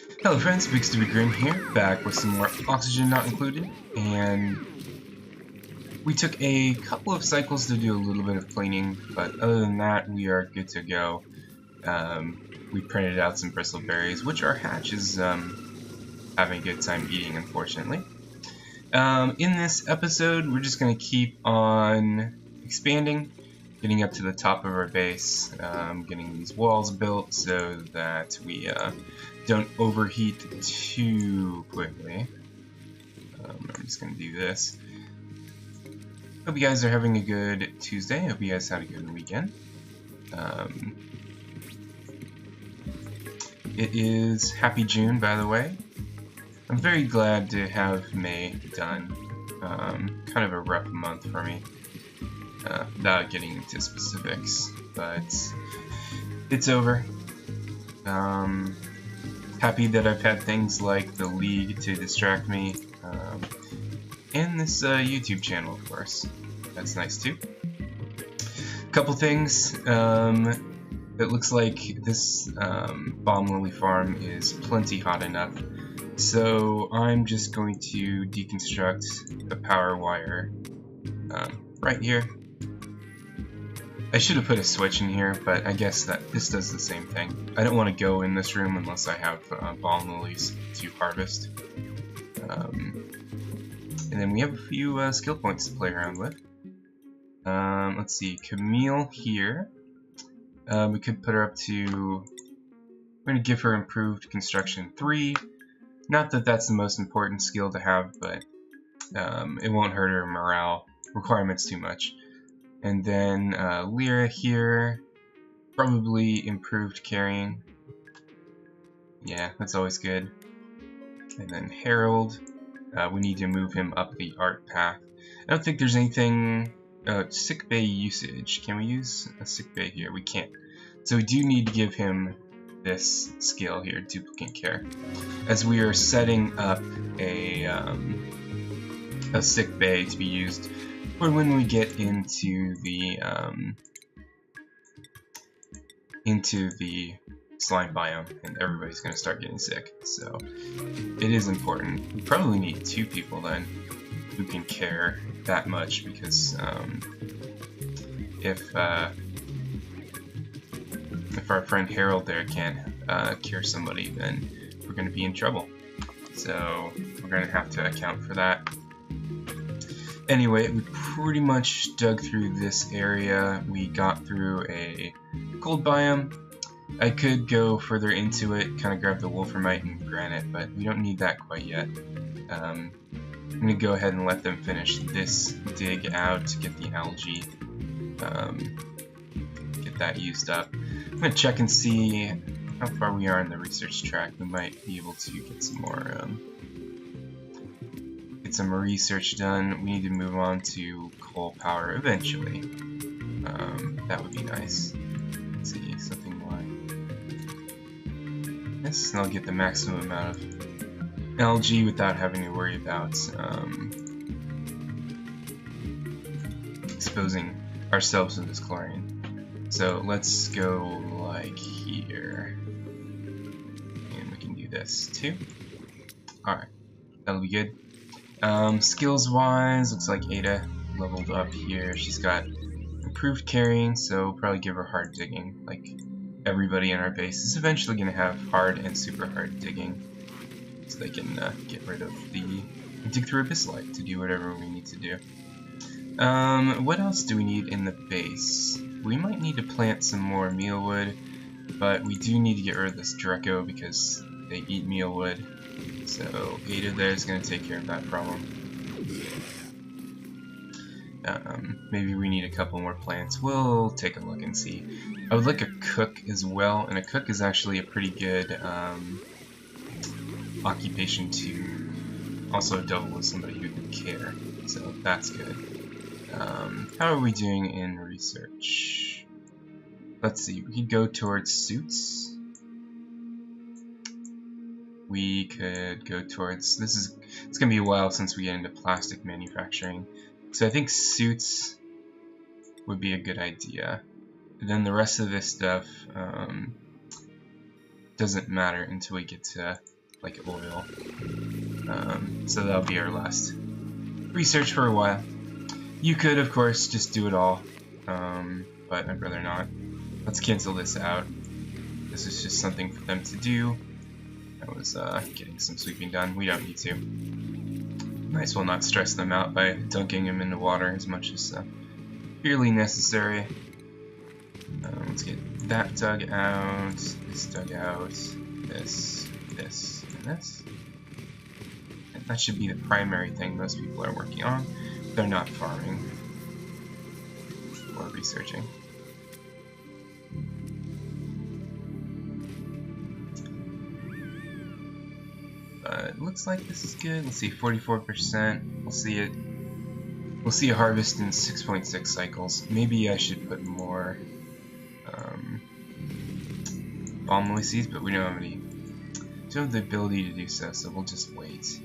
Hello friends, Bigstupidgrin here, back with some more Oxygen Not Included, and we took a couple of cycles to do a little bit of cleaning, but other than that, we are good to go. We printed out some bristleberries, which our hatch is having a good time eating, unfortunately. In this episode, we're just going to keep on expanding, getting up to the top of our base, getting these walls built so that we don't overheat too quickly. I'm just going to do this. Hope you guys are having a good Tuesday. Hope you guys had a good weekend. It is Happy June, by the way. I'm very glad to have May done. Kind of a rough month for me, without getting into specifics, but it's over. Happy that I've had things like the League to distract me, and this YouTube channel, of course. That's nice too. Couple things. It looks like this Bomb Lily farm is plenty hot enough, so I'm just going to deconstruct the power wire right here. I should have put a switch in here, but I guess that this does the same thing. I don't want to go in this room unless I have Bomb Lilies to harvest. And then we have a few skill points to play around with. Let's see, Camille here. We could put her up to... We're going to give her improved construction 3. Not that that's the most important skill to have, but it won't hurt her morale requirements too much. And then Lyra here, probably improved carrying. Yeah, that's always good. And then Harold, we need to move him up the art path. I don't think there's anything... sick bay usage. Can we use a sick bay here? We can't. So we do need to give him this skill here, duplicate care, as we are setting up a sick bay to be used for when we get into the slime biome and everybody's going to start getting sick. So it is important. We probably need 2 people then who can care that much, because if our friend Harold there can't cure somebody, then we're going to be in trouble. So we're going to have to account for that. Anyway, we pretty much dug through this area. We got through a cold biome. I could go further into it, kind of grab the wolframite and granite, but we don't need that quite yet. I'm going to go ahead and let them finish this dig out to get the algae, get that used up. I'm going to check and see how far we are in the research track. We might be able to get some more, get some research done. We need to move on to coal power eventually. That would be nice. Let's see, something like this, and I'll get the maximum amount of algae without having to worry about exposing ourselves to this chlorine. So let's go like here, and we can do this too. Alright, that'll be good. Skills wise, looks like Ada leveled up here. She's got improved carrying, so probably give her hard digging. Like everybody in our base is eventually going to have hard and super hard digging, so they can get rid of the dig through abyssite to do whatever we need to do. What else do we need in the base? We might need to plant some more mealwood, but we do need to get rid of this Draco because they eat mealwood. So Ada there is going to take care of that problem. Maybe we need a couple more plants. We'll take a look and see. I would like a cook as well, and a cook is actually a pretty good occupation to also double with somebody who can care, so that's good. How are we doing in research? Let's see, we could go towards suits. We could go towards, it's gonna be a while since we get into plastic manufacturing, so I think suits would be a good idea. And then the rest of this stuff, doesn't matter until we get to like oil. So that'll be our last research for a while. You could, of course, just do it all, but I'd rather not. Let's cancel this out. This is just something for them to do. I was getting some sweeping done. We don't need to. Might as well not stress them out by dunking them in the water as much as purely necessary. Let's get that dug out, this dug out, this, and this. And that should be the primary thing most people are working on. They're not farming or researching. But it looks like this is good. Let's see, 44%. We'll see it. We'll see a harvest in 6.6 cycles. Maybe I should put more palm lily seeds, but we don't have the ability to do so, so we'll just wait.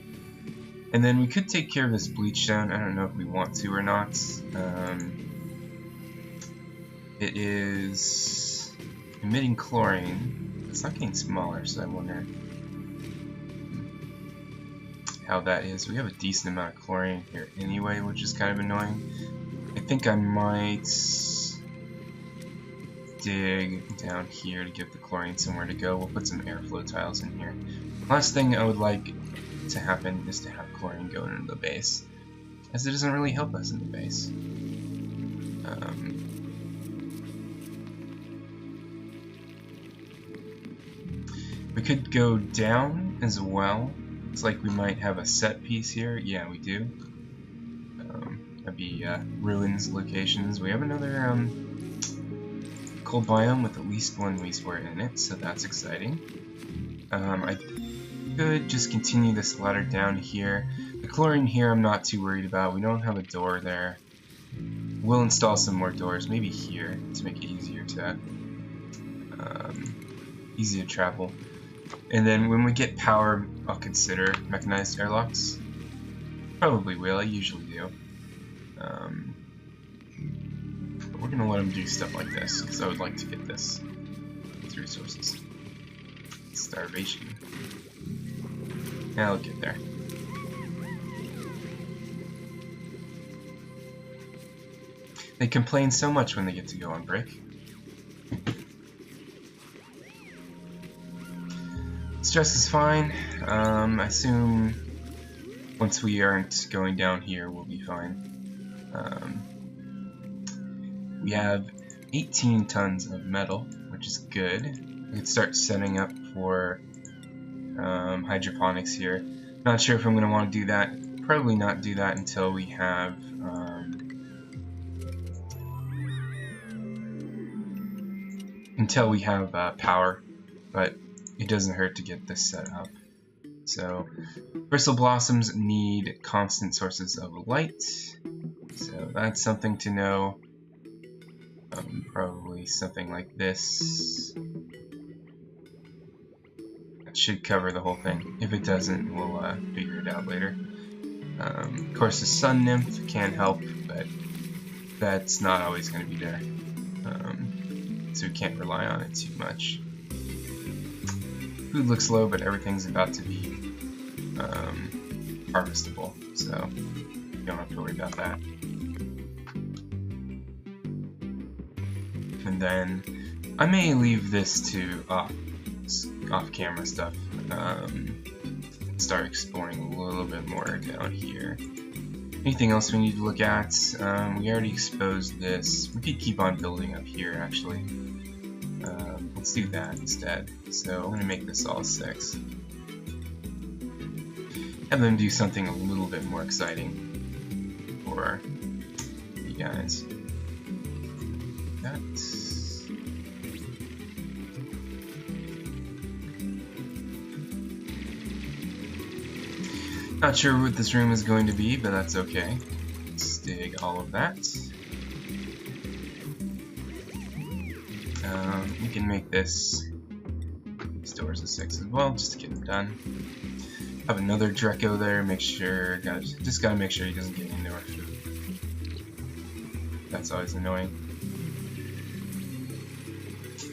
And then we could take care of this bleach stone. I don't know if we want to or not. It is emitting chlorine. It's not getting smaller, so I wonder how that is. We have a decent amount of chlorine here anyway, which is kind of annoying. I think I might dig down here to give the chlorine somewhere to go. We'll put some airflow tiles in here. Last thing I would like to happen is to have chlorine go into the base, as it doesn't really help us in the base. We could go down as well. It's like we might have a set piece here. Yeah, we do. That'd be ruins locations. We have another cold biome with at least one wastewater in it, so that's exciting. I could just continue this ladder down here. The chlorine here I'm not too worried about. We don't have a door there. We'll install some more doors, maybe here, to make it easier to travel. And then when we get power, I'll consider mechanized airlocks. Probably will, I usually do. But we're going to let them do stuff like this, because I would like to get these resources. Starvation. I'll get there. They complain so much when they get to go on break. Stress is fine. I assume once we aren't going down here, we'll be fine. We have 18 tons of metal, which is good. We can start setting up for hydroponics here. Not sure if I'm going to want to do that. Probably not do that until we have power, but it doesn't hurt to get this set up. So bristle blossoms need constant sources of light, so that's something to know. Probably something like this. That should cover the whole thing. If it doesn't, we'll figure it out later. Of course, the sun nymph can help, but that's not always going to be there. So we can't rely on it too much. Food looks low, but everything's about to be harvestable, so you don't have to worry about that. And then I may leave this to off-camera stuff. Start exploring a little bit more down here. Anything else we need to look at? We already exposed this. We could keep on building up here, actually. Let's do that instead. So I'm going to make this all 6. Have them do something a little bit more exciting for you guys. Not sure what this room is going to be, but that's okay. Let's dig all of that. We can make these doors a 6 as well, just to get them done. Have another Draco there. Make sure, just gotta make sure he doesn't get into our food. That's always annoying.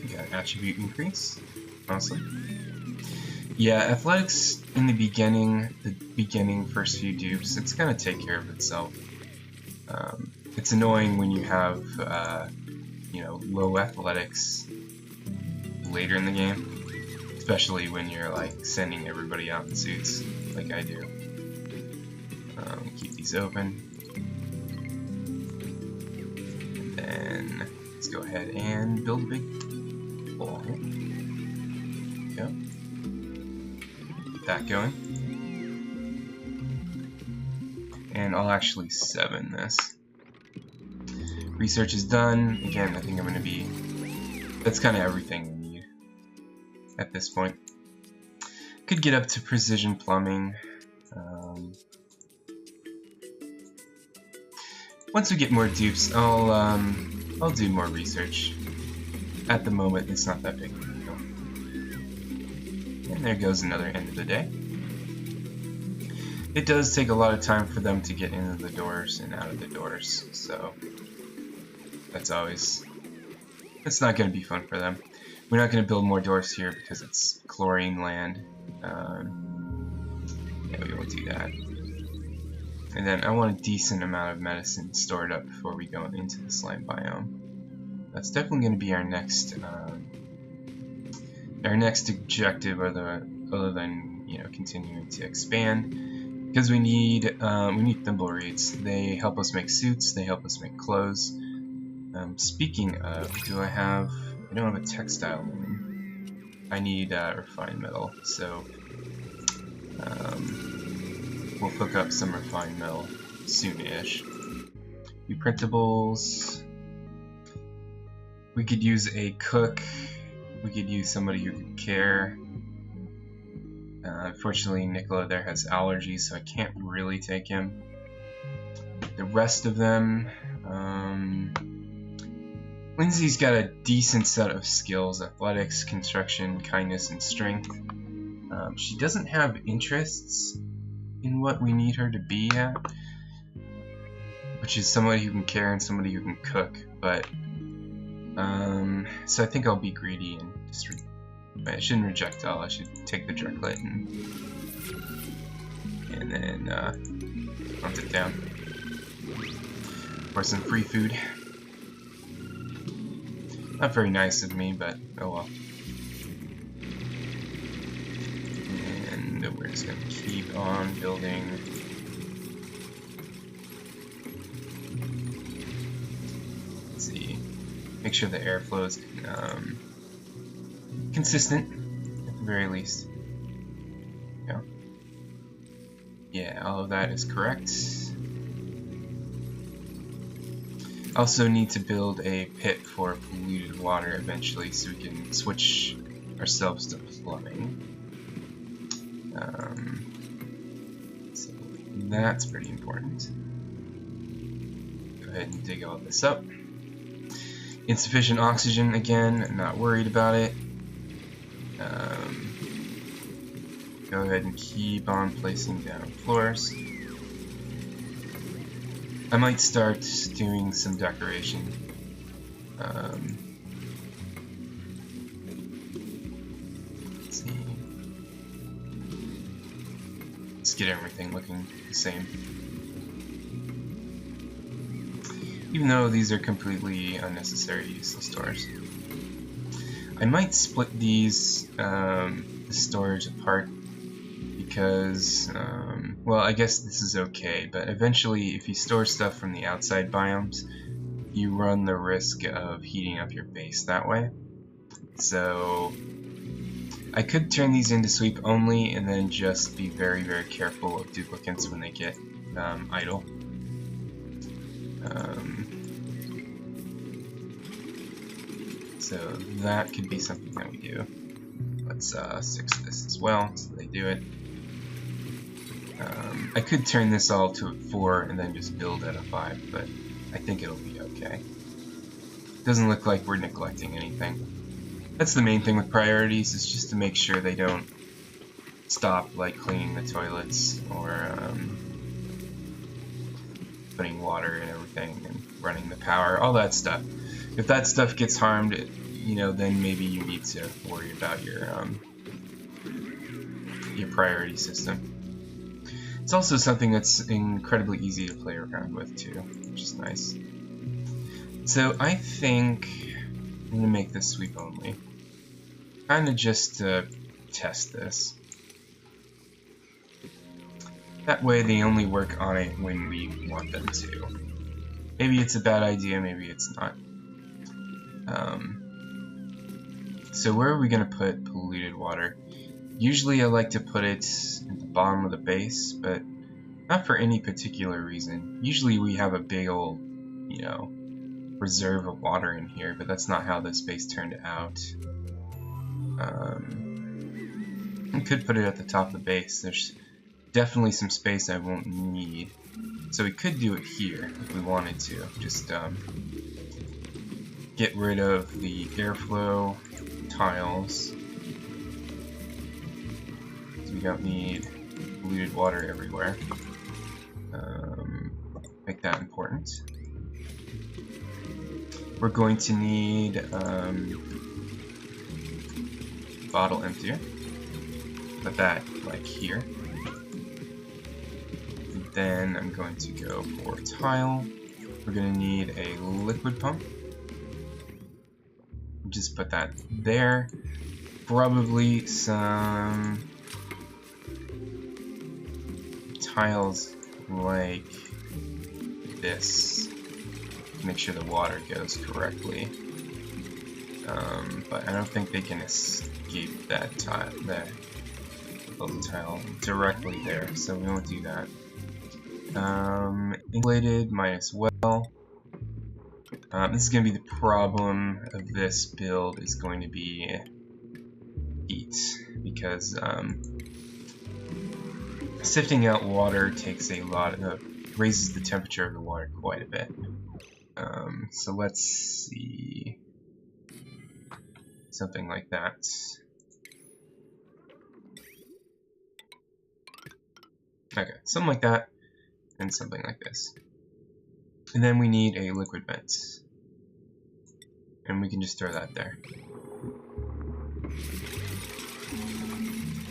We got an attribute increase. Awesome. Yeah, athletics in the beginning first few dupes, it's gonna take care of itself. It's annoying when you have, you know, low athletics later in the game, especially when you're like sending everybody out in suits, like I do. Keep these open, and then let's go ahead and build a big ball. Go. Get that going, and I'll actually 7 this. Research is done. Again, I think I'm gonna be. That's kind of everything we need at this point. Could get up to precision plumbing. Once we get more dupes, I'll do more research. At the moment, it's not that big of a deal. And there goes another end of the day. It does take a lot of time for them to get into the doors and out of the doors, so that's always. It's not going to be fun for them. We're not going to build more doors here because it's chlorine land. Yeah, we won't do that. And then I want a decent amount of medicine stored up before we go into the slime biome. That's definitely going to be our next objective, other than, you know, continuing to expand, because we need thimble reeds. They help us make suits. They help us make clothes. Speaking of, I don't have a textile loom. I need refined metal, so we'll hook up some refined metal soon-ish. Reprintables. We could use a cook. We could use somebody who could care. Unfortunately, Nicola there has allergies, so I can't really take him. The rest of them, Lindsay's got a decent set of skills: athletics, construction, kindness, and strength. She doesn't have interests in what we need her to be at, which is somebody who can care and somebody who can cook. But so I think I'll be greedy and just I shouldn't reject all. I should take the drunklet and then hunt it down for some free food. Not very nice of me, but oh well. And we're just going to keep on building. Let's see. Make sure the airflow is consistent, at the very least. Yeah. Yeah, all of that is correct. Also need to build a pit for polluted water eventually, so we can switch ourselves to plumbing. So that's pretty important. Go ahead and dig all this up. Insufficient oxygen again, not worried about it. Go ahead and keep on placing down floors. I might start doing some decoration. Let's see. Let's get everything looking the same. Even though these are completely unnecessary, useless doors. I might split these the storage apart because, well, I guess this is okay, but eventually if you store stuff from the outside biomes, you run the risk of heating up your base that way. So I could turn these into sweep only and then just be very, very careful of duplicates when they get idle. So that could be something that we do. Let's 6 this as well, so they do it. I could turn this all to a 4 and then just build at a 5, but I think it'll be okay. Doesn't look like we're neglecting anything. That's the main thing with priorities, is just to make sure they don't stop, like cleaning the toilets or putting water and everything and running the power, all that stuff. If that stuff gets harmed, you know, then maybe you need to worry about your priority system. It's also something that's incredibly easy to play around with too, which is nice. So I think I'm gonna make this sweep only, kind of just to test this. That way they only work on it when we want them to. Maybe it's a bad idea, maybe it's not. So where are we gonna put polluted water? Usually I like to put it at the bottom of the base, but not for any particular reason. Usually we have a big old, you know, reserve of water in here, but that's not how this base turned out. I could put it at the top of the base. There's definitely some space I won't need. So we could do it here if we wanted to. Just get rid of the airflow tiles. So we don't need polluted water everywhere. Make that important. We're going to need bottle emptier. Put that like here. And then I'm going to go for tile. We're going to need a liquid pump. Just put that there. Probably some tiles like this. Make sure the water goes correctly. But I don't think they can escape that tile, that little tile directly there, so we won't do that. Insulated might as well. This is going to be the problem of this build, is going to be heat, because sifting out water takes a lot of, raises the temperature of the water quite a bit. So let's see, something like that. Okay, something like that, and something like this. And then we need a liquid vent. And we can just throw that there.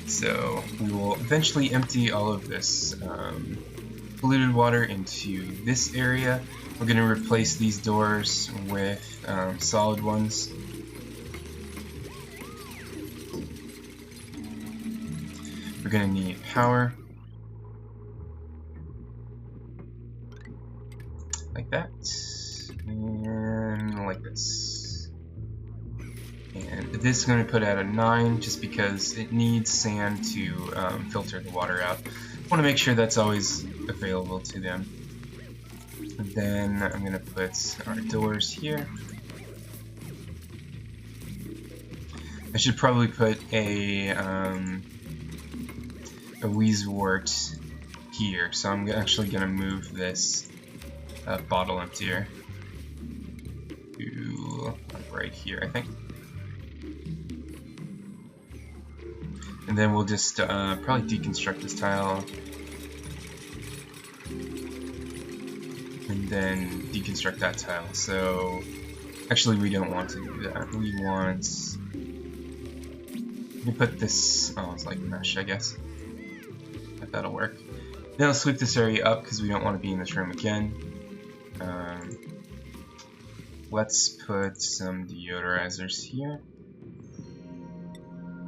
So we will eventually empty all of this polluted water into this area. We're going to replace these doors with solid ones. We're going to need power. Like that. And like this. And this is going to put at a 9 just because it needs sand to filter the water out. I want to make sure that's always available to them. And then I'm going to put our doors here. I should probably put a Weezewort here, so I'm actually going to move this bottle emptier to right here, I think. And then we'll just probably deconstruct this tile. And then deconstruct that tile. So actually we don't want to do that. We want, we put this, oh, it's like mesh, I guess. If that'll work. Then I'll sweep this area up because we don't want to be in this room again. Let's put some deodorizers here.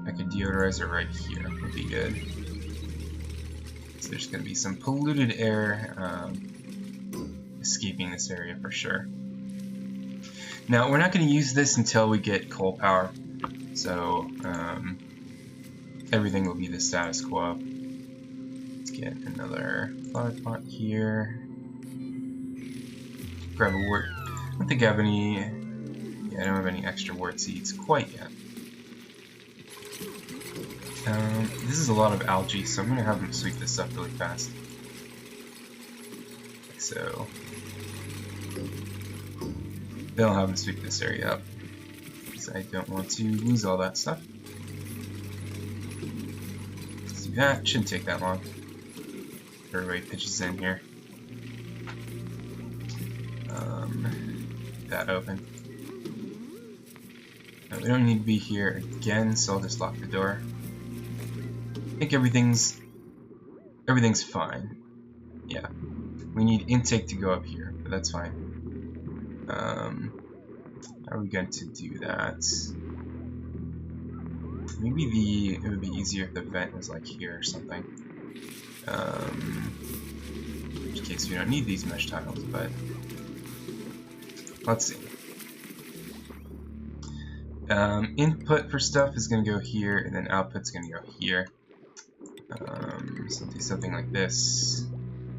Like a deodorizer right here would be good. So there's going to be some polluted air escaping this area for sure. Now we're not going to use this until we get coal power, so everything will be the status quo. Let's get another flower pot here. Grab a wort. I don't think I have any. Yeah, I don't have any extra wort seeds quite yet. This is a lot of algae, so I'm gonna have them sweep this up really fast. Like so. Then I'll have them sweep this area up, because I don't want to lose all that stuff. Let's do that. Shouldn't take that long. Everybody pitches in here. That open. We don't need to be here again, so I'll just lock the door. I think everything's fine. Yeah, we need intake to go up here, but that's fine. How are we going to do that? Maybe it would be easier if the vent was like here or something. In which case we don't need these mesh tiles, but let's see. Input for stuff is going to go here, and then output's going to go here. So do something like this.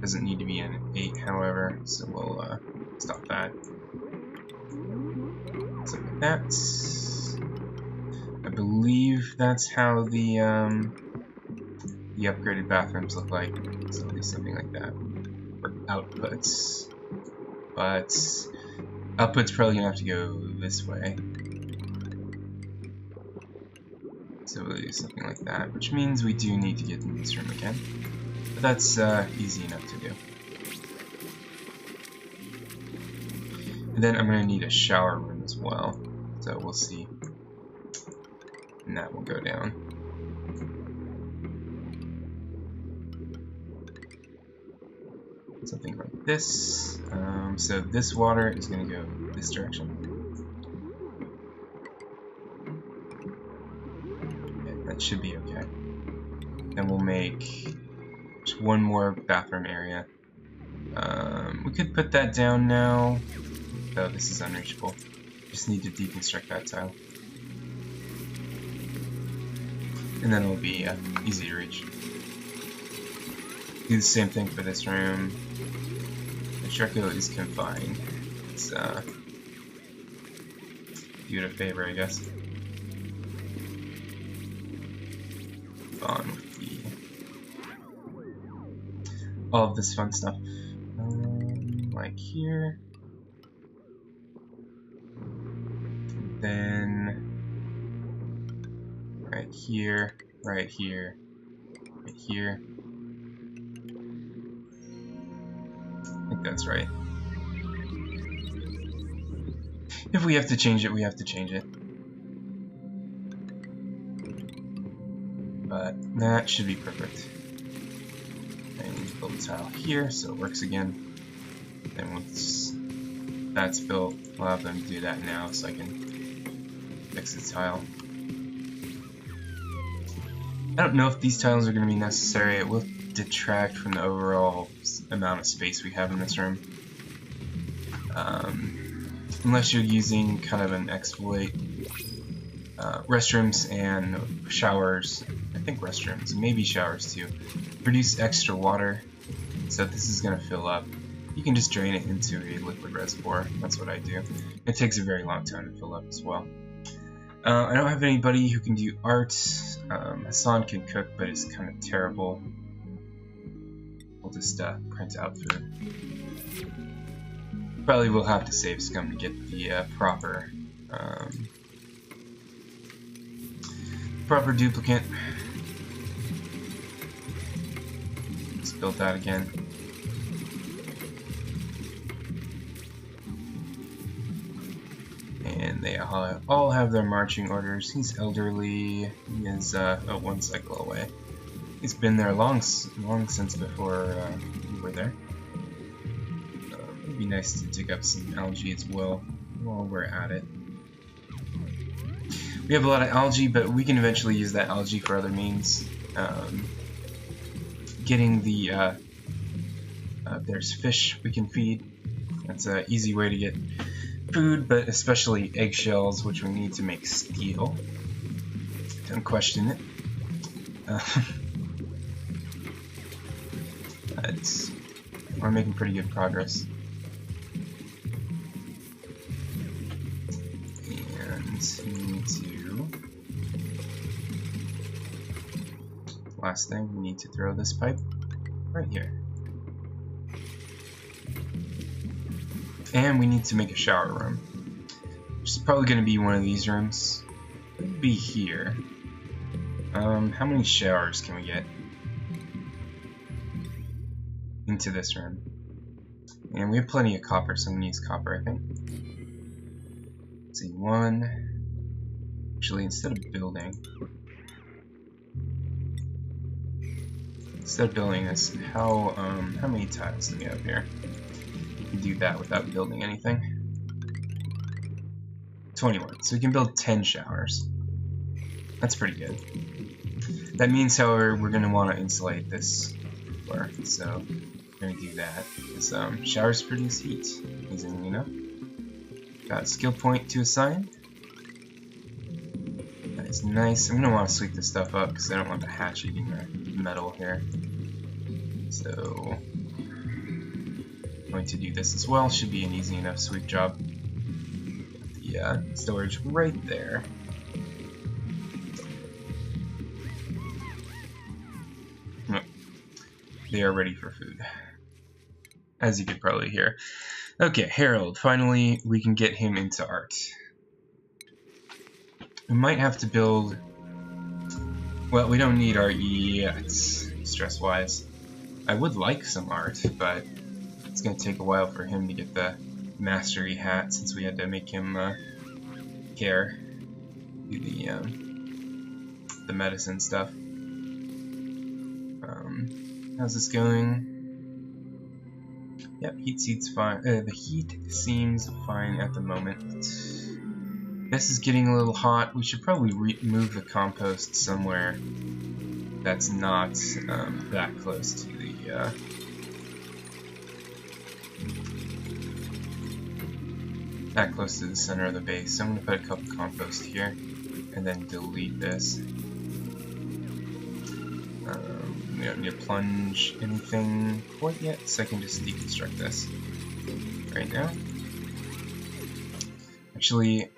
Doesn't need to be an 8, however, so we'll stop that. Something like that. I believe that's how the upgraded bathrooms look like. So I'll do something like that. Or outputs. But output's probably gonna have to go this way. So we'll do something like that, which means we do need to get in this room again. But that's easy enough to do. And then I'm going to need a shower room as well. So we'll see. And that will go down. Something like this. So this water is going to go this direction. That should be okay. Then we'll make just one more bathroom area. We could put that down now, though this is unreachable. Just need to deconstruct that tile. And then it'll be easy to reach. Do the same thing for this room. The Shreko is confined. Let's do it a favor, I guess. On with all of this fun stuff. Like here. And then right here, right here, right here. I think that's right. If we have to change it, we have to change it. But that should be perfect. I need to build a tile here so it works again. Then once that's built, we'll have them do that now so I can fix the tile. I don't know if these tiles are going to be necessary. It will detract from the overall amount of space we have in this room. Unless you're using kind of an exploit. Restrooms and showers, I think restrooms, maybe showers too, produce extra water, so this is going to fill up. You can just drain it into a liquid reservoir. That's what I do. It takes a very long time to fill up as well. I don't have anybody who can do art. Hassan can cook, but it's kind of terrible. We'll just print out for. Probably will have to save scum to get the proper duplicate. Let's build that again. And they all have their marching orders. He's elderly. He is 1 cycle away. He's been there long since before we were there. It'd be nice to dig up some algae as well while we're at it. We have a lot of algae, but we can eventually use that algae for other means. Getting the there's fish we can feed. That's an easy way to get food, but especially eggshells, which we need to make steel. Don't question it. We're making pretty good progress. And we need to... Last thing, we need to throw this pipe right here. And we need to make a shower room, which is probably going to be one of these rooms. It'll be here. How many showers can we get into this room? And we have plenty of copper, so I'm going to use copper, I think. Let's see, 1, Actually, instead of building this, how many tiles do we have here? We can do that without building anything. 21. So we can build 10 showers. That's pretty good. That means, however, we're going to want to insulate this floor. So we're going to do that. Because showers produce heat, easily enough. Got a skill point to assign. That is nice. I'm going to want to sweep this stuff up because I don't want the hatch eating the metal here. So I'm going to do this as well. Should be an easy enough sweep job. The storage right there. They are ready for food, as you could probably hear. Okay, Harold. Finally, we can get him into art. We might have to build... Well, we don't need art yet, stress-wise. I would like some art, but it's going to take a while for him to get the mastery hat, since we had to make him care, do the medicine stuff. How's this going? Yep, heat seems fine. The heat seems fine at the moment. This is getting a little hot. We should probably move the compost somewhere that's not that close to the center of the base. So I'm gonna put a couple compost here, and then delete this. We don't need to plunge anything quite yet, so I can just deconstruct this right now. Actually,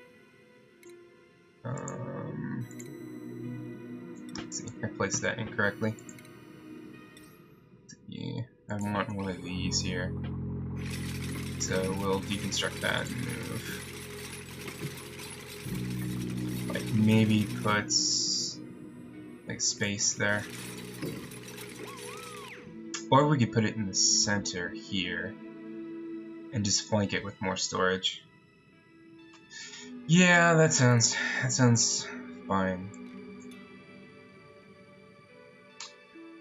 let's see, I placed that incorrectly. Yeah, I want one of these here. So we'll deconstruct that and move. Like maybe put like space there. Or we could put it in the center here and just flank it with more storage. Yeah, that sounds fine.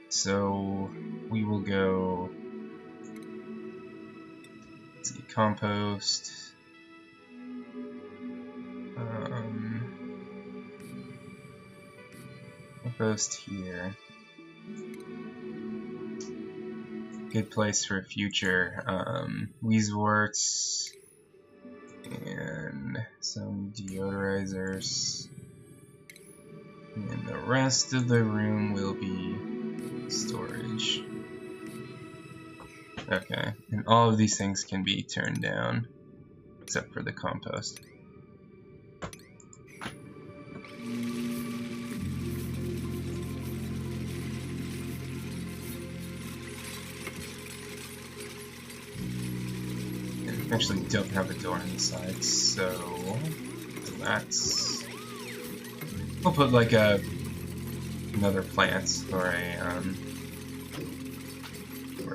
So we will go, let's see, compost. Compost here. Good place for future Weezeworts and some deodorizers. And the rest of the room will be storage. Okay, and all of these things can be turned down, except for the compost. Actually don't have a door on the side, so that's... We'll put like another plant or a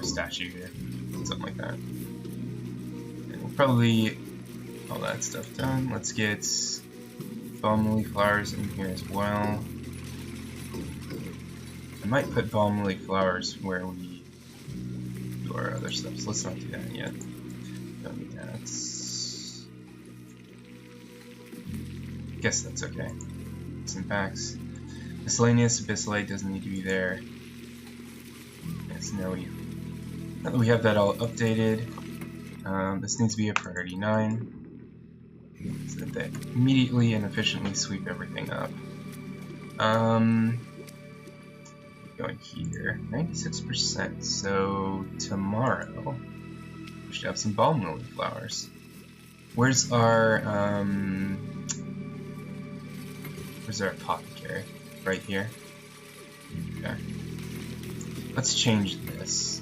statue here, something like that. And we'll probably all that stuff done. Let's get balm lily flowers in here as well. I might put balm lily flowers where we do our other stuff, so let's not do that yet. Don't need that. Guess that's okay. Some packs. Miscellaneous abyssalite doesn't need to be there. Yes, now that we have that all updated, this needs to be a priority 9, so that they immediately and efficiently sweep everything up. Going here, 96%. So tomorrow we should have some balm lily flowers. Where's our apothecary? Right here. Okay. Let's change this.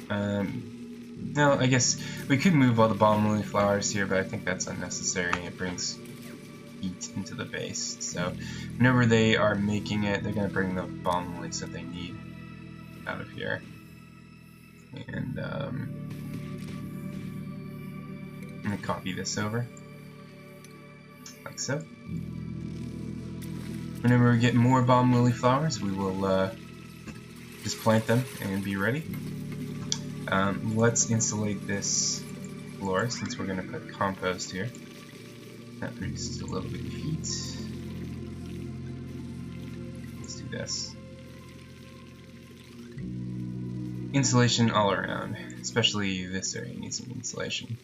No, I guess we could move all the balm lily flowers here, but I think that's unnecessary. It brings heat into the base. So whenever they are making it, they're going to bring the balm lilies that they need out of here. And I'm going to copy this over. like so. Whenever we get more bomb lily flowers, we will just plant them and be ready. Let's insulate this floor since we're going to put compost here. That produces a little bit of heat. Let's do this. Insulation all around, especially this area needs some insulation.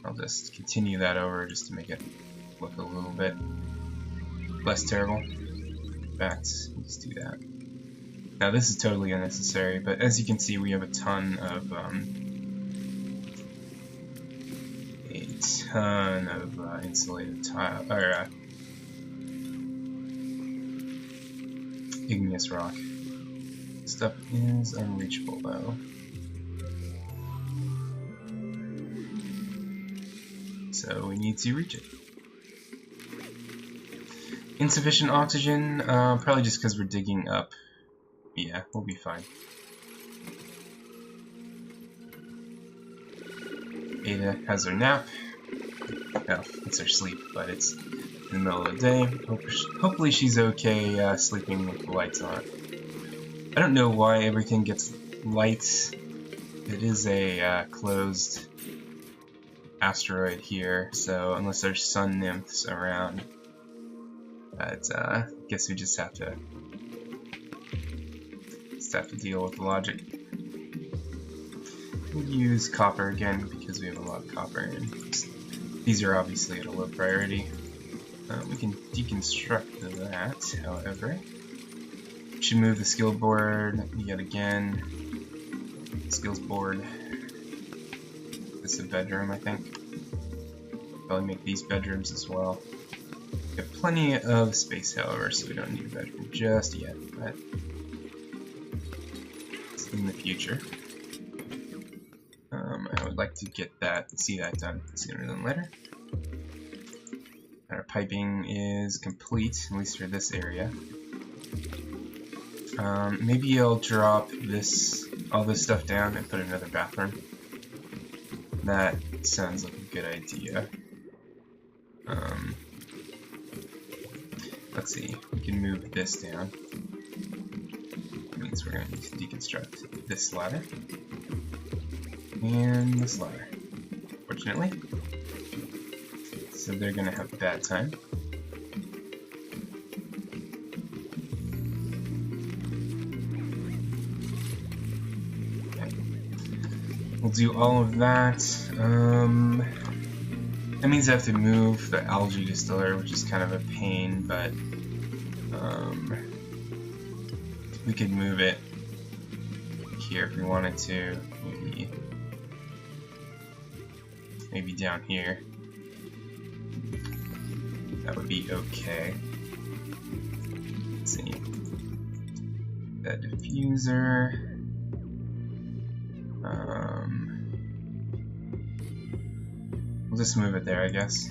I'll just continue that over just to make it look a little bit less terrible. In fact, let's do that. Now this is totally unnecessary, but as you can see, we have a ton of insulated tile or igneous rock. Stuff is unreachable though. So we need to reach it. Insufficient oxygen, probably just because we're digging up. Yeah, we'll be fine. Ada has her nap. Oh, it's her sleep, but it's in the middle of the day. Hopefully she's okay sleeping with the lights on. I don't know why everything gets lights. It is a closed asteroid here, so unless there's sun nymphs around, but I guess we just have to deal with the logic. We'll use copper again because we have a lot of copper, and these are obviously at a low priority. We can deconstruct that, however. We should move the skill board yet again. Skills board. This is a bedroom, I think. Probably make these bedrooms as well. We have plenty of space, however, so we don't need a bedroom just yet, but it's in the future. I would like to see that done sooner than later. Our piping is complete, at least for this area. Maybe I'll drop all this stuff down and put another bathroom. That sounds like a good idea. Let's see, we can move this down. That means we're going to need to deconstruct this ladder. And this ladder, fortunately. So they're going to have a bad time. Okay. We'll do all of that. That means I have to move the algae distiller, which is kind of a pain, but we could move it here if we wanted to. Maybe down here. That would be okay. Let's see. The diffuser. We'll just move it there, I guess.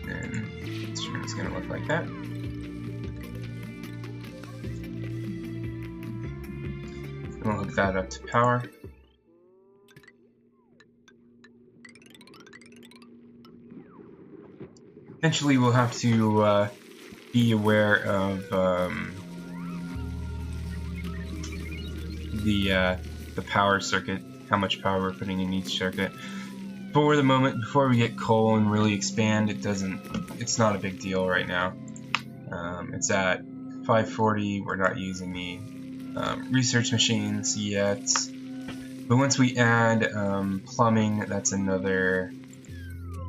And this room is going to look like that. And we'll hook that up to power. Eventually we'll have to be aware of the power circuit, how much power we're putting in each circuit. For the moment, before we get coal and really expand, it's not a big deal right now. It's at 540, we're not using the research machines yet. But once we add plumbing, that's another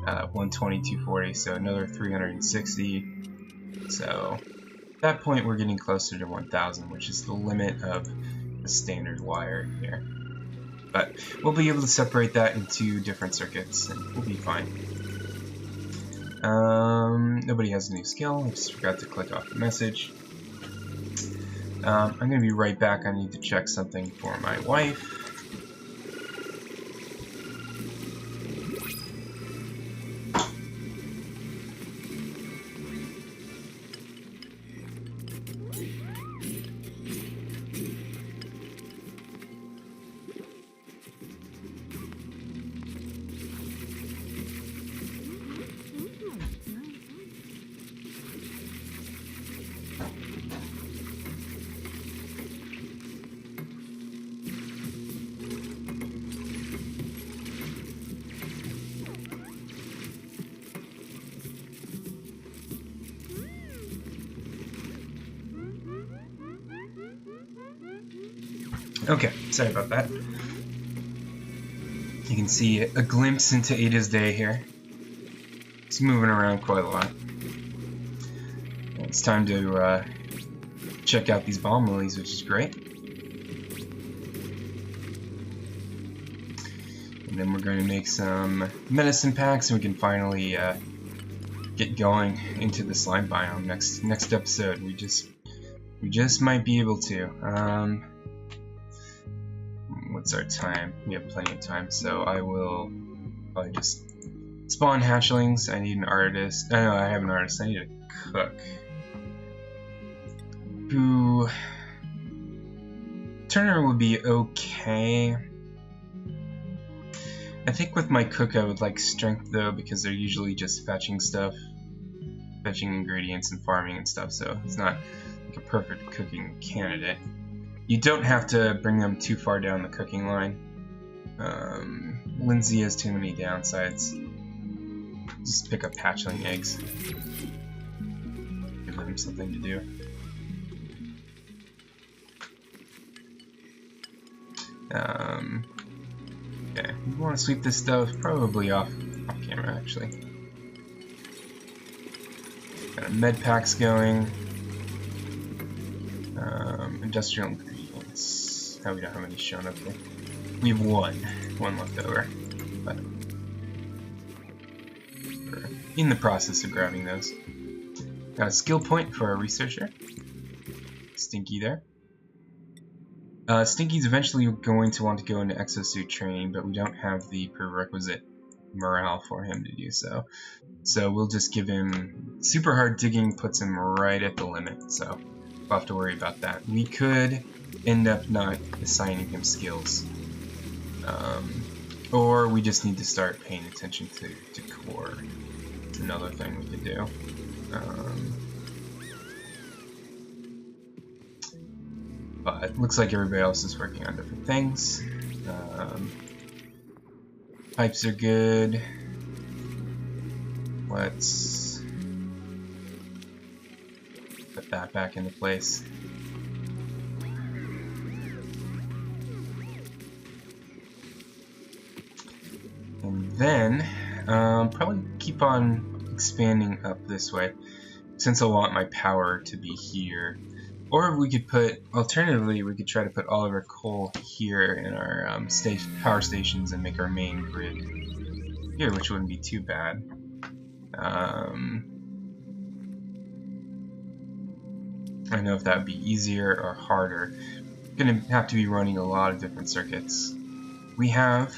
120, 240, so another 360. So at that point we're getting closer to 1000, which is the limit of the standard wire here. But we'll be able to separate that into different circuits and we'll be fine. Nobody has a new skill. I just forgot to click off the message. I'm going to be right back. I need to check something for my wife. Okay, sorry about that. You can see a glimpse into Ada's day here. It's moving around quite a lot. It's time to check out these bomb lilies, which is great. And then we're going to make some medicine packs, and we can finally get going into the slime biome next episode. We just might be able to. What's our time? We have plenty of time, so I will probably just spawn hatchlings. I need an artist. Oh, no, I have an artist. I need a cook. Who? Turner would be okay. I think with my cook I would like strength though, because they're usually just fetching stuff, fetching ingredients and farming and stuff, so it's not like a perfect cooking candidate. You don't have to bring them too far down the cooking line. Lindsay has too many downsides. Just pick up hatchling eggs. Give them something to do. Okay, we want to sweep this stuff probably off camera actually. Got med packs going. Industrial ingredients. How we don't have any shown up here. We have one left over, but we're in the process of grabbing those. Got a skill point for our researcher. Stinky there. Stinky's eventually going to want to go into exosuit training, but we don't have the prerequisite morale for him to do so. So we'll just give him super hard digging, puts him right at the limit, so we'll have to worry about that. We could end up not assigning him skills. Or we just need to start paying attention to core. It's another thing we could do. But it looks like everybody else is working on different things. Pipes are good. Let's put that back into place. And then probably keep on expanding up this way, since I want my power to be here. Or we could put, alternatively, we could try to put all of our coal here in our power stations and make our main grid here, which wouldn't be too bad. I don't know if that would be easier or harder. We're going to have to be running a lot of different circuits. We have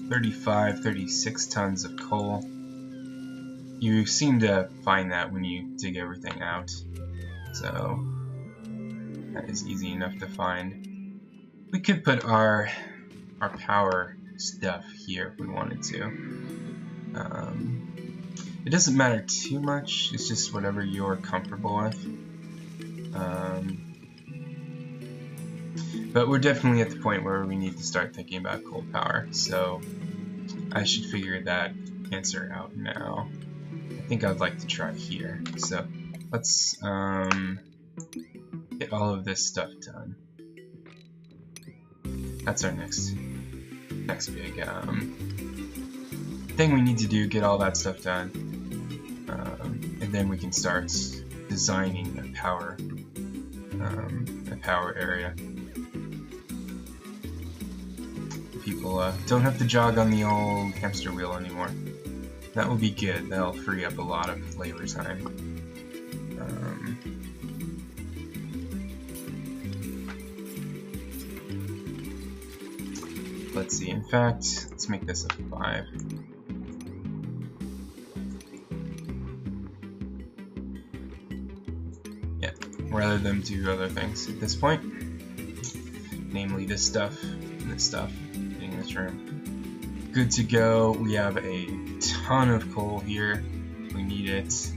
36 tons of coal. You seem to find that when you dig everything out. So that is easy enough to find. We could put our power stuff here if we wanted to. It doesn't matter too much, it's just whatever you're comfortable with. But we're definitely at the point where we need to start thinking about coal power, so I should figure that answer out now. I think I'd like to try here, so let's get all of this stuff done. That's our next big thing we need to do, get all that stuff done, and then we can start designing a power area. People don't have to jog on the old hamster wheel anymore. That will be good. That'll free up a lot of labor time. Let's see, in fact, let's make this a 5. Yeah, rather than do other things at this point. Namely this stuff and this stuff in this room. Good to go. We have a ton of coal here. We need it.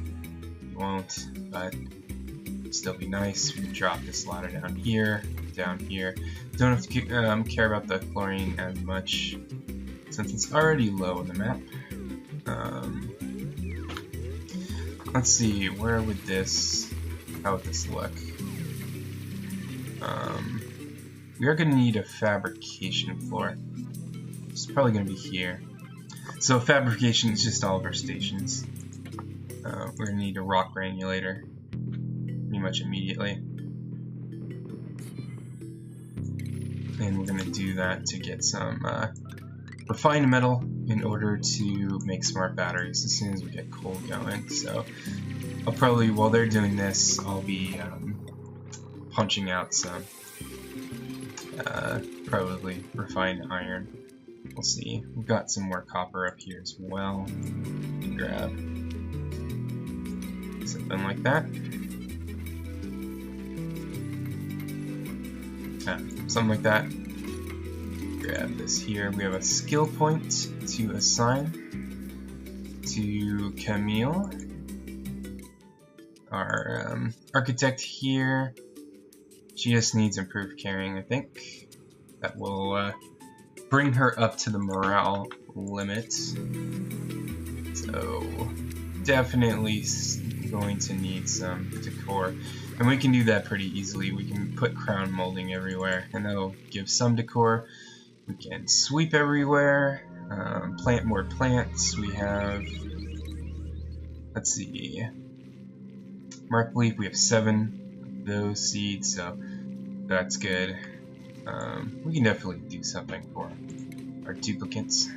We won't, but it'll still be nice. We can drop this ladder down here. Don't have to care about the chlorine as much since it's already low in the map. Let's see, how would this look? we are going to need a fabrication floor. It's probably going to be here. So fabrication is just all of our stations. We're going to need a rock granulator pretty much immediately. And we're going to do that to get some refined metal in order to make smart batteries as soon as we get coal going. So I'll probably, while they're doing this, I'll be punching out some probably refined iron. We'll see. We've got some more copper up here as well. Grab something like that. Something like that. Grab this here. We have a skill point to assign to Camille, our architect here. She just needs improved carrying, I think. That will bring her up to the morale limit. So definitely going to need some decor. And we can do that pretty easily. We can put crown molding everywhere, and that'll give some decor. We can sweep everywhere, plant more plants. We have, let's see, mark leaf, we have 7 of those seeds, so that's good. We can definitely do something for our duplicates.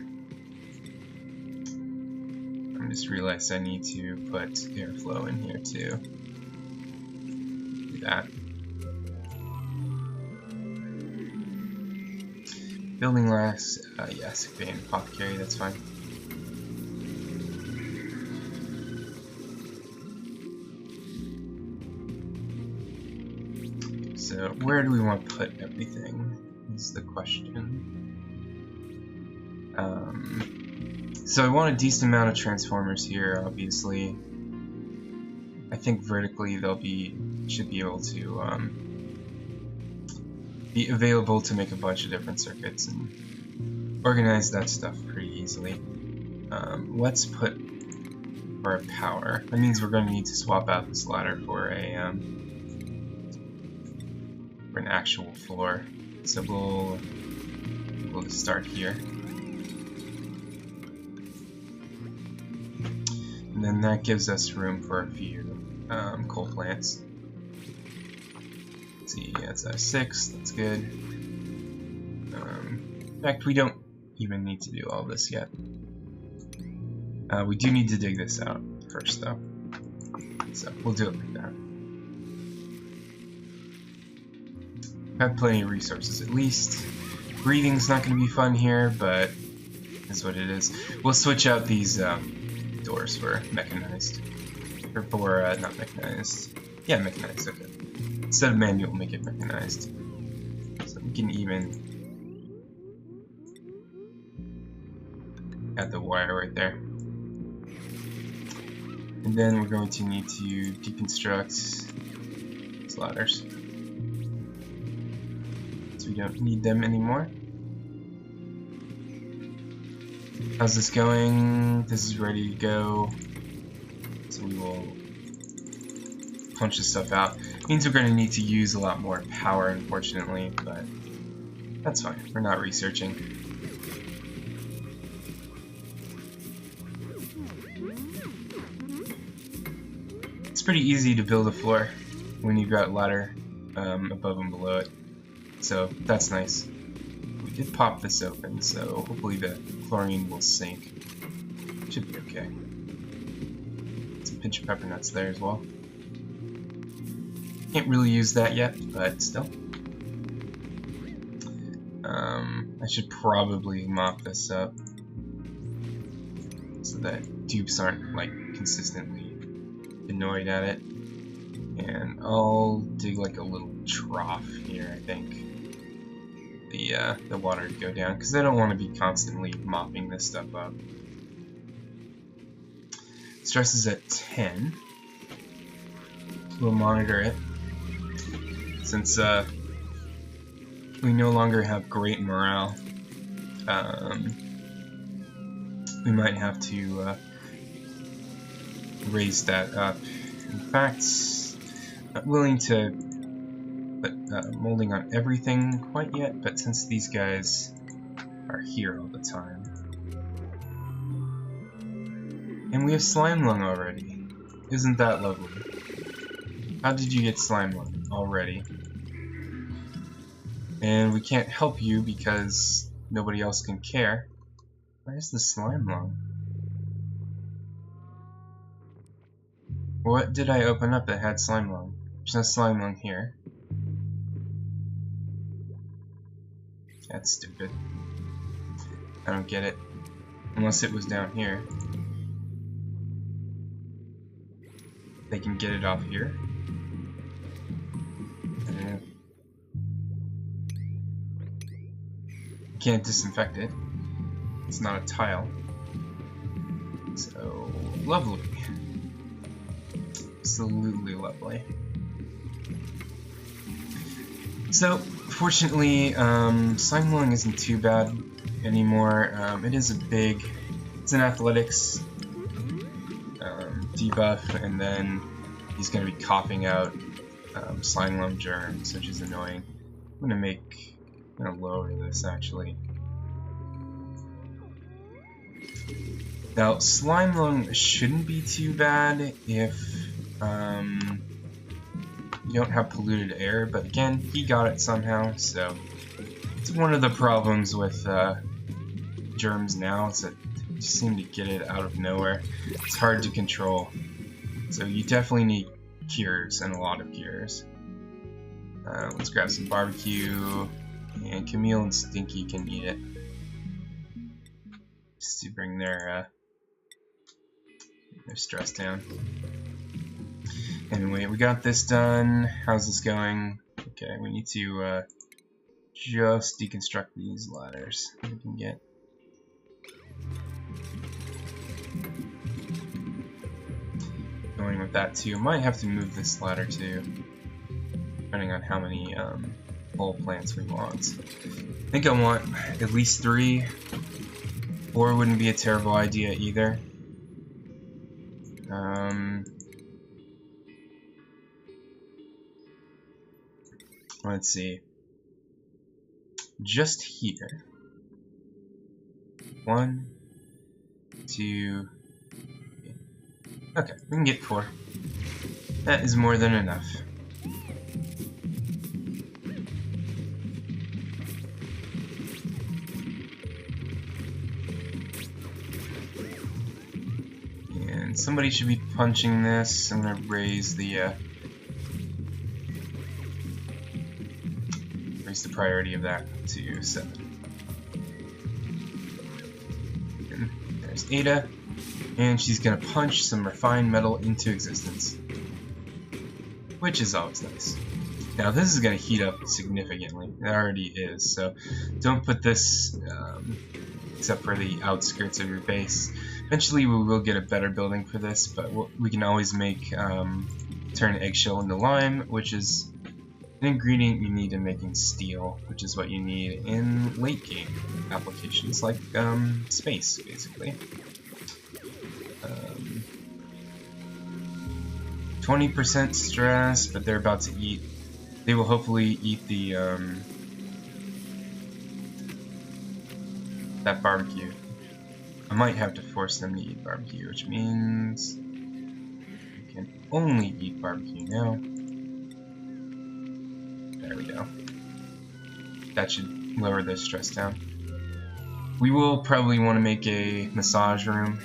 I just realized I need to put airflow in here too. Do that. Building glass, yes, okay, apothecary, that's fine. So, where do we want to put everything, is the question. So I want a decent amount of transformers here, obviously. I think vertically they'll should be able to be available to make a bunch of different circuits and organize that stuff pretty easily. Let's put our power. That means we're going to need to swap out this ladder for an actual floor. So we'll just start here. And then that gives us room for a few coal plants. Let's see, that's a 6, that's good. In fact, we don't even need to do all this yet. We do need to dig this out first, though. So we'll do it like that. Have plenty of resources at least. Breathing's not going to be fun here, but is what it is. We'll switch out these doors for mechanized. Or for, not mechanized. Yeah, mechanized, okay. Instead of manual, make it mechanized. So we can even add the wire right there. And then we're going to need to deconstruct these ladders. So we don't need them anymore. How's this going? This is ready to go. So we will punch this stuff out. Means we're going to need to use a lot more power, unfortunately, but that's fine. We're not researching. It's pretty easy to build a floor when you've got ladder above and below it. So that's nice. We did pop this open, so hopefully the chlorine will sink. Should be okay. Some pinch of pepper nuts there as well. Can't really use that yet, but still. I should probably mop this up so that dupes aren't like consistently annoyed at it. And I'll dig like a little trough here, I think. The water to go down, because I don't want to be constantly mopping this stuff up. Stress is at 10. We'll monitor it. Since we no longer have great morale, we might have to raise that up. In fact, I'm willing to put molding on everything quite yet, but since these guys are here all the time. And we have slime lung already. Isn't that lovely? How did you get slime lung already? And we can't help you because nobody else can care. Where's the slime lung? What did I open up that had slime lung? There's no slime lung here. That's stupid. I don't get it. Unless it was down here. They can get it off here. Can't disinfect it. It's not a tile. So, lovely. Absolutely lovely. So, fortunately, slime lung isn't too bad anymore. It's an athletics debuff, and then he's going to be coughing out slime lung germs, which is annoying. I'm gonna lower this actually. Now, slime lung shouldn't be too bad if you don't have polluted air, but again, he got it somehow, so it's one of the problems with germs now, is that you just seem to get it out of nowhere. It's hard to control, so you definitely need cures, and a lot of cures. Let's grab some barbecue, and Camille and Stinky can eat it, just to bring their stress down. Anyway, we got this done. How's this going? Okay, we need to just deconstruct these ladders we can get. Going with that too. Might have to move this ladder too, depending on how many pole plants we want. I think I want at least 3. 4 wouldn't be a terrible idea either. Let's see. Just here. 1, 2. Okay, we can get 4. That is more than enough. And somebody should be punching this. I'm gonna raise the priority of that to 7. And there's Ada, and she's gonna punch some refined metal into existence, which is always nice. Now this is gonna heat up significantly. It already is, so don't put this except for the outskirts of your base. Eventually we will get a better building for this, but we can always make turn eggshell into lime, which is an ingredient you need in making steel, which is what you need in late game applications like space, basically. 20% stress, but they're about to eat. They will hopefully eat the that barbecue. I might have to force them to eat barbecue, which means you can only eat barbecue now. There we go. That should lower their stress down. We will probably want to make a massage room,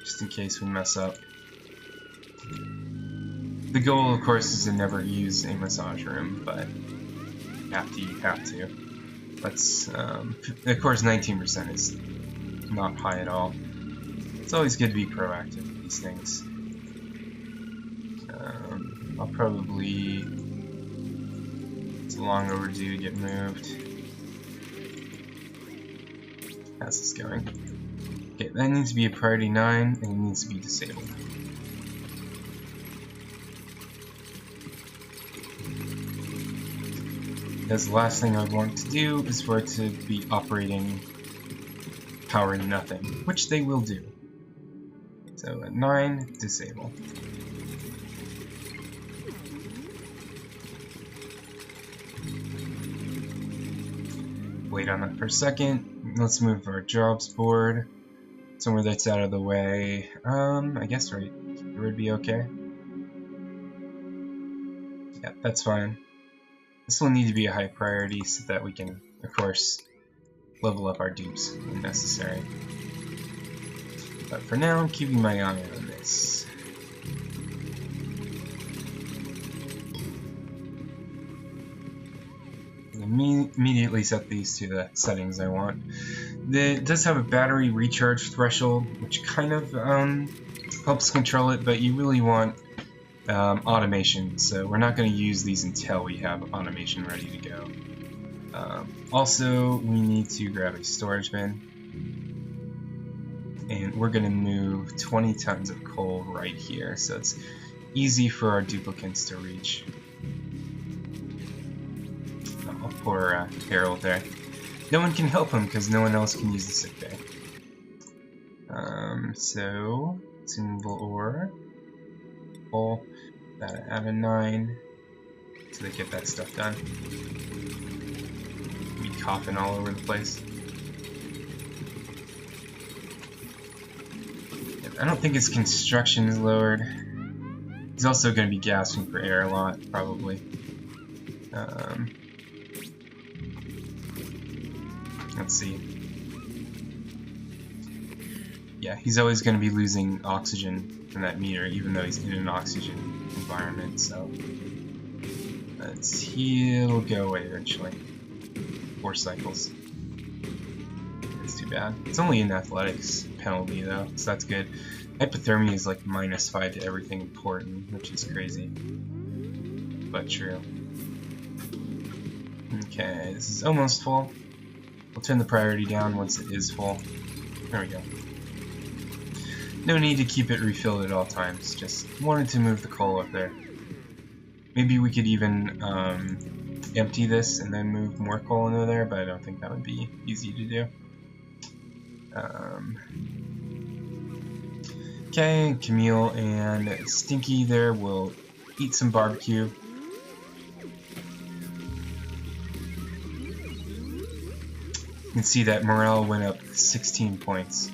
just in case we mess up. The goal, of course, is to never use a massage room, but after you have to. Let's, of course, 19% is not high at all. It's always good to be proactive with these things. I'll probably... It's long overdue to get moved. How's this going? Okay, that needs to be a priority 9, and it needs to be disabled. Because the last thing I would want to do is for it to be operating powering nothing, which they will do. So at 9, disable. wait on that for a second. Let's move our jobs board somewhere that's out of the way. I guess right here would be okay. Yeah, that's fine. This will need to be a high priority so that we can, of course, level up our dupes when necessary. But for now, I'm keeping my eye on this. Immediately set these to the settings I want. It does have a battery recharge threshold, which kind of helps control it, but you really want automation, so we're not going to use these until we have automation ready to go. Also, we need to grab a storage bin, and we're going to move 20 tons of coal right here, so it's easy for our duplicates to reach. Oh, poor Harold there. No one can help him because no one else can use the sick bay. So, consumable ore, coal, that out of 9, so they get that stuff done. Me coughing all over the place. I don't think his construction is lowered. He's also going to be gasping for air a lot, probably. Let's see. Yeah, he's always going to be losing oxygen from that meter, even though he's in an oxygen environment, so he'll go away eventually. 4 cycles. That's too bad. It's only an athletics penalty though, so that's good. Hypothermia is like -5 to everything important, which is crazy, but true. Okay, this is almost full. We'll turn the priority down once it is full. There we go. No need to keep it refilled at all times, just wanted to move the coal up there. Maybe we could even empty this and then move more coal into there, but I don't think that would be easy to do. Okay, Camille and Stinky there will eat some barbecue. You can see that morale went up 16 points,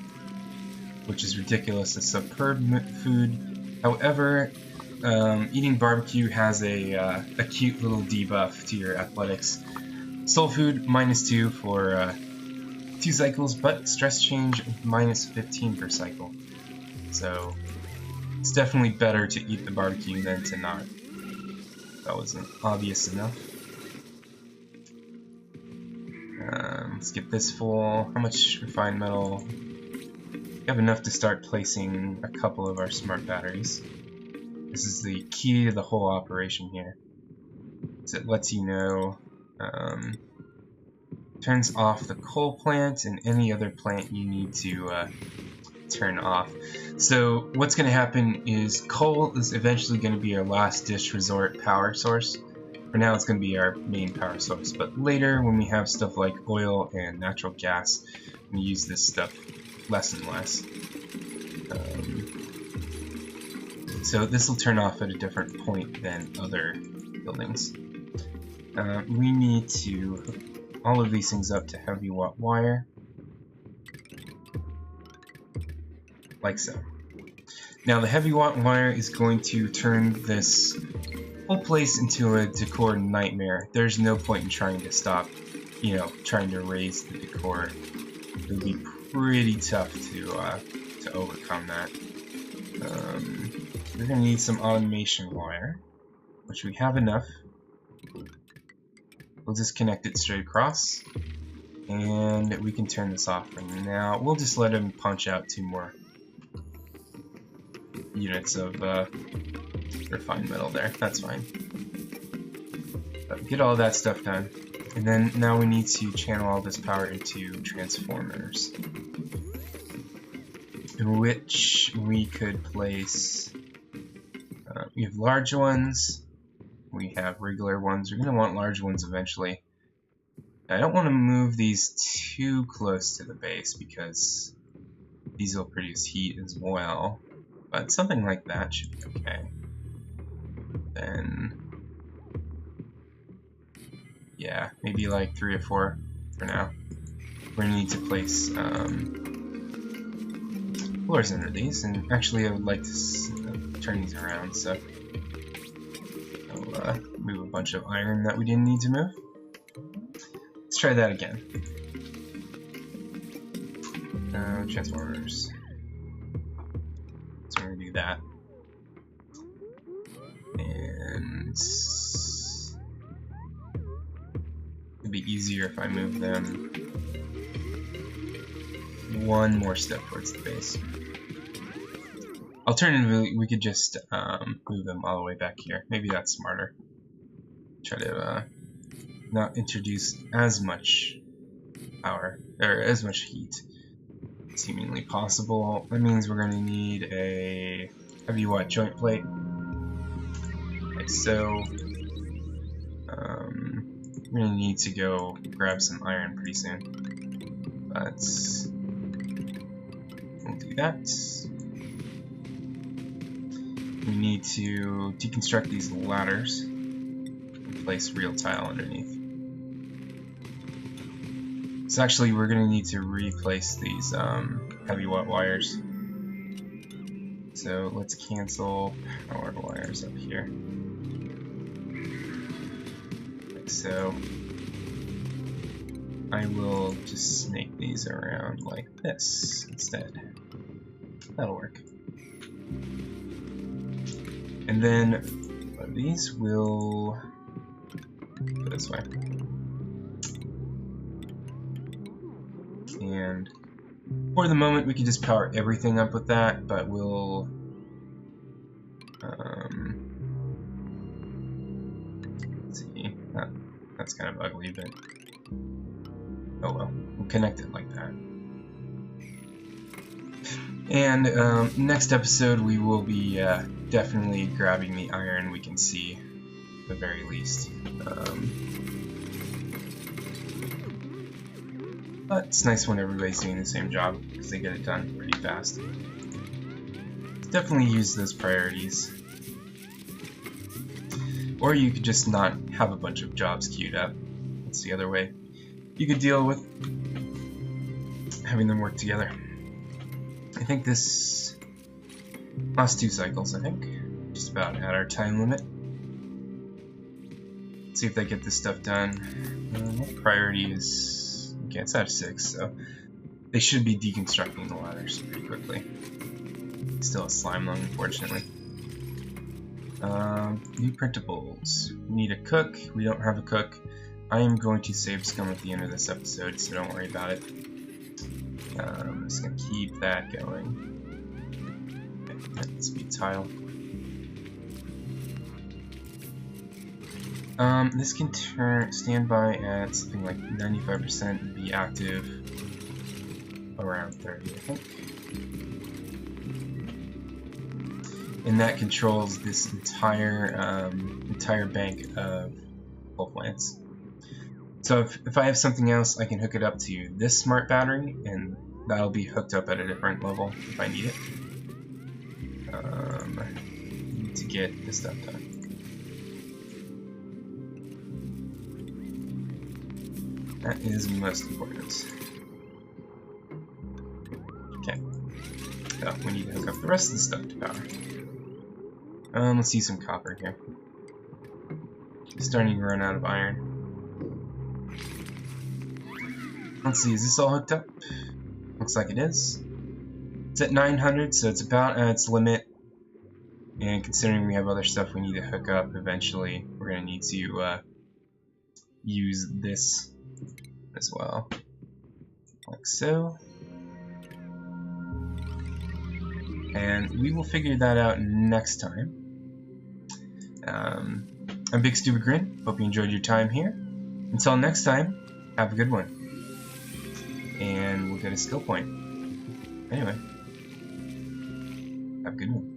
which is ridiculous. A superb food. However, eating barbecue has a cute little debuff to your athletics. Soul food -2 for 2 cycles, but stress change -15 per cycle. So it's definitely better to eat the barbecue than to not. That wasn't obvious enough. Let's get this full. How much refined metal? We have enough to start placing a couple of our smart batteries. This is the key to the whole operation here. So it lets you know, turns off the coal plant and any other plant you need to turn off. So what's going to happen is coal is eventually going to be our last dish resort power source. For now it's going to be our main power source, but later when we have stuff like oil and natural gas, we use this stuff less and less. So this will turn off at a different point than other buildings. We need to hook all of these things up to heavy watt wire, like so. Now the heavy watt wire is going to turn this whole place into a decor nightmare. There's no point in trying to stop, trying to raise the decor. It would be pretty tough to overcome that. We're going to need some automation wire, which we have enough. We'll just connect it straight across, and we can turn this off for now. We'll just let him punch out 2 more units of refined metal there. That's fine. But get all that stuff done. And then now we need to channel all this power into transformers, in which we could place, we have large ones, we have regular ones. We're going to want large ones eventually. I don't want to move these too close to the base because these will produce heat as well, but something like that should be okay. Then, yeah, maybe like 3 or 4. for now. We're going to need to place floors under these, and actually I would like to turn these around, so I'll move a bunch of iron that we didn't need to move. Let's try that again. Transformers. So we're going to do that. And it'd be easier if I move them one more step towards the base. Alternatively, we could just move them all the way back here. Maybe that's smarter. Try to not introduce as much power, or as much heat as seemingly possible. That means we're going to need a heavy watt joint plate. Like so. We're going to need to go grab some iron pretty soon. But we'll do that. We need to deconstruct these ladders and place real tile underneath. So actually we're going to need to replace these heavy watt wires. So let's cancel power wires up here. Like so. I will just snake these around like this instead. That'll work. And then these will go this way. And for the moment we can just power everything up with that, but we'll let's see, that's kind of ugly, but oh well, we'll connect it like that. And next episode we will be definitely grabbing the iron we can see, at the very least. But it's nice when everybody's doing the same job, because they get it done pretty fast. Definitely use those priorities. Or you could just not have a bunch of jobs queued up. That's the other way you could deal with having them work together. I think this last 2 cycles, I think. Just about at our time limit. Let's see if they get this stuff done. What priority is... Okay, it's at 6, so they should be deconstructing the ladders pretty quickly. Still a slime lung, unfortunately. New printables. We need a cook. We don't have a cook. I am going to save scum at the end of this episode, so don't worry about it. I'm just going to keep that going. Okay, that's speed tile. This can stand by at something like 95% and be active around 30, I think. And that controls this entire bank of coal plants. So if I have something else, I can hook it up to this smart battery, and that'll be hooked up at a different level if I need it. Need to get this stuff done. That is most important. Okay. So we need to hook up the rest of the stuff to power. Let's use some copper here. Starting to run out of iron. Let's see, is this all hooked up? Looks like it is. It's at 900, so it's about at its limit. And considering we have other stuff we need to hook up eventually, we're going to need to use this as well. Like so. And we will figure that out next time. I'm Bigstupidgrin. Hope you enjoyed your time here. Until next time, have a good one. And we'll get a skill point. Anyway, have a good one.